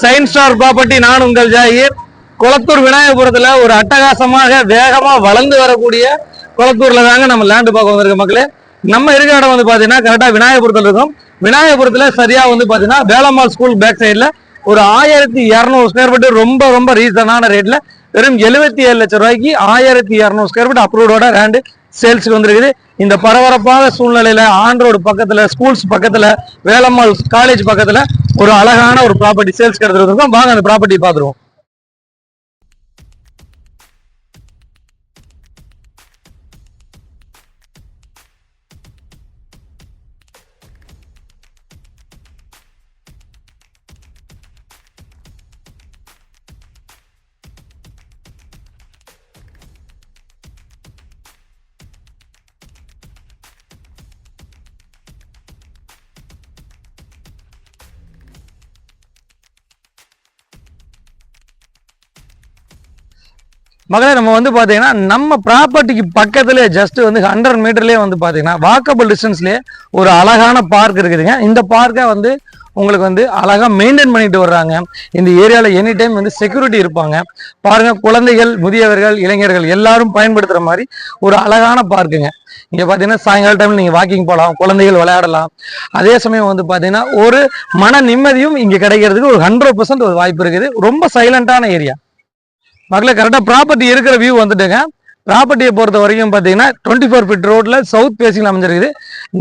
Sign star property. நான் உங்கள் ஜாகிர். குளத்தூர் விநாயகபுரத்துல ஒரு அட்டகாசமாக வேகமா வளர்ந்து வரக்கூடிய குளத்தூர்ல தாங்க நம்ம லேண்டு பார்க்க வந்திருக்க மக்களே. நம்ம இருக்கிற இடம் வந்து பாத்தீங்கன்னா கரெக்டா விநாயகபுரத்துல இருக்கும். விநாயகபுரத்துல சரியா வந்து பாத்தீங்கன்னா வேலம்மாள் ஸ்கூல் பேக் சைட்ல ஒரு 1200 ஸ்கொயர் ஃபீட் ரொம்ப ரொம்ப ரீசனான ரேட்ல வெறும் 77 லட்சம் ரூபாய்க்கு 1200 ஸ்கொயர் ஃபீட் அப்ரூவோட லேண்டு சேல்ஸுக்கு வந்துருக்குது. இந்த பரபரப்பான சூழ்நிலையில ஆன் ரோடு பக்கத்துல, ஸ்கூல்ஸ் பக்கத்துல, வேலம்மாள் காலேஜ் பக்கத்துல ஒரு அழகான ஒரு ப்ராப்பர்ட்டி சேல்ஸ் எடுத்துருக்கோம். வாங்க அந்த ப்ராப்பர்ட்டி பாத்துருவோம். மகளே, நம்ம வந்து பாத்தீங்கன்னா நம்ம ப்ராப்பர்ட்டிக்கு பக்கத்துல ஜஸ்ட் வந்து 100 மீட்டர்லயே வந்து பாத்தீங்கன்னா வாக்கபிள் டிஸ்டன்ஸ்லயே ஒரு அழகான பார்க் இருக்குதுங்க. இந்த பார்க்கை வந்து உங்களுக்கு வந்து அழகா மெயின்டைன் பண்ணிட்டு வர்றாங்க. இந்த ஏரியால எனி டைம் வந்து செக்யூரிட்டி இருப்பாங்க. பாருங்க, குழந்தைகள், முதியவர்கள், இளைஞர்கள் எல்லாரும் பயன்படுத்துற மாதிரி ஒரு அழகான பார்க்குங்க. இங்க பாத்தீங்கன்னா சாயங்கால டைம்ல நீங்க வாக்கிங் போகலாம், குழந்தைகள் விளையாடலாம். அதே சமயம் வந்து பாத்தீங்கன்னா ஒரு மன நிம்மதியும் இங்க கிடைக்கிறதுக்கு ஒரு 100% ஒரு வாய்ப்பு இருக்குது. ரொம்ப சைலண்டான ஏரியா. மக்களே, கரெக்டாக ப்ராப்பர்ட்டி இருக்கிற வியூ வந்துட்டுங்க. ப்ராப்பர்ட்டியை பொறுத்த வரைக்கும் பார்த்தீங்கன்னா 24 ஃபீட் ரோட்ல சவுத் பேசிங்ல அமைஞ்சிருக்குது.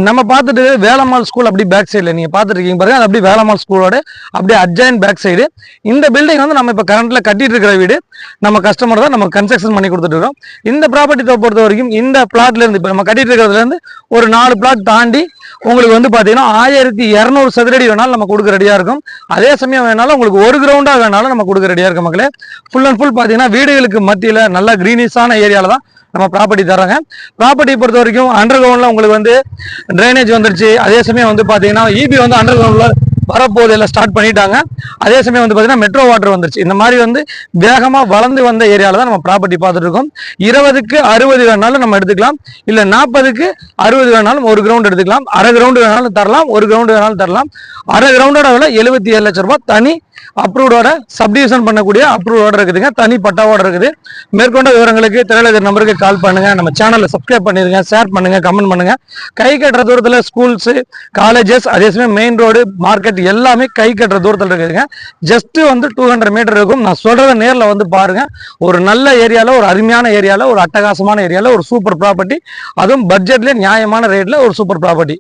நம்ம பார்த்துட்டு வேலம்மாள் ஸ்கூல் அப்படி பேக் சைடில் நீங்கள் பார்த்துட்டு இருக்கீங்க பாருங்க. அது அப்படி வேலம்மாள் ஸ்கூலோட அப்படியே அட்ஜாயின் பேக் சைடு. இந்த பில்டிங் வந்து நம்ம இப்போ கரண்ட்ல கட்டிட்டு இருக்கிற வீடு. நம்ம கஸ்டமர் தான் நம்ம கன்ஸ்ட்ரக்ஷன் பண்ணி கொடுத்துட்டு இருக்கோம். இந்த ப்ராப்பர்ட்டியை பொறுத்த வரைக்கும் இந்த பிளாட்ல இருந்து இப்போ நம்ம கட்டிட்டு இருக்கிறதுல இருந்து ஒரு 4 பிளாட் தாண்டி உங்களுக்கு வந்து பார்த்தீங்கன்னா 1200 சதுரடி வேணாலும் நம்ம கொடுக்க ரெடியா இருக்கும். அதே சமயம் வேணாலும் உங்களுக்கு ஒரு கிரவுண்டா வேணாலும் நம்ம கொடுக்க ரெடியா இருக்கும். மக்களே, ஃபுல் அண்ட் ஃபுல் பார்த்தீங்கன்னா வீடுகளுக்கு மத்தியில் நல்ல கிரீனிஷான ஏரியால தான் நம்ம ப்ராப்பர்ட்டி தராங்க. ப்ராப்பர்ட்டியை பொறுத்த வரைக்கும் அண்டர் கிரவுண்ட்ல உங்களுக்கு வந்து ட்ரைனேஜ் வந்துருச்சு. அதே சமயம் வந்து பாத்தீங்கன்னா இபி வந்து அண்டர் கிரவுண்ட்ல வரப்போது எல்லாம் ஸ்டார்ட் பண்ணிட்டாங்க. அதே சமயம் வந்து பாத்தீங்கன்னா மெட்ரோ வாட்டர் வந்துருச்சு. இந்த மாதிரி வந்து வேகமா வளர்ந்து வந்த ஏரியால தான் நம்ம ப்ராப்பர்ட்டி பார்த்துட்டு இருக்கோம். 20க்கு 60 வேணாலும் நம்ம எடுத்துக்கலாம், இல்ல 40க்கு 60 வேணாலும் ஒரு கிரவுண்ட் எடுத்துக்கலாம், அரை கிரவுண்ட் வேணாலும் தரலாம், ஒரு கிரவுண்ட் வேணாலும் தரலாம். அரை கிரவுண்டோட விலை 77 லட்சம் ரூபாய். தனி அப்ரூவோட சப்டிவிஷன் பண்ணக்கூடிய அப்ரூவோட இருக்குதுங்க. தனி பட்டாவோட இருக்குது. மேற்கொண்ட விவரங்களுக்கு திரையில நம்பருக்கு கால் பண்ணுங்க. நம்ம சேனலை சப்ஸ்கிரைப் பண்ணிருங்க, ஷேர் பண்ணுங்க, கமெண்ட் பண்ணுங்க. கை கட்டுற தூரத்துல ஸ்கூல்ஸ், காலேஜஸ், அதே சமயம் மெயின் ரோடு, மார்க்கெட் எல்லாமே கை கட்டுற தூரத்தில் இருக்குதுங்க. ஜஸ்ட் வந்து 200 மீட்டர் இருக்கும். நான் சொல்றத நேரில் வந்து பாருங்க. ஒரு நல்ல ஏரியால, ஒரு அருமையான ஏரியால, ஒரு அட்டகாசமான ஏரியால ஒரு சூப்பர் ப்ராப்பர்ட்டி, அதுவும் பட்ஜெட்ல நியாயமான ரேட்ல ஒரு சூப்பர் ப்ராப்பர்ட்டி.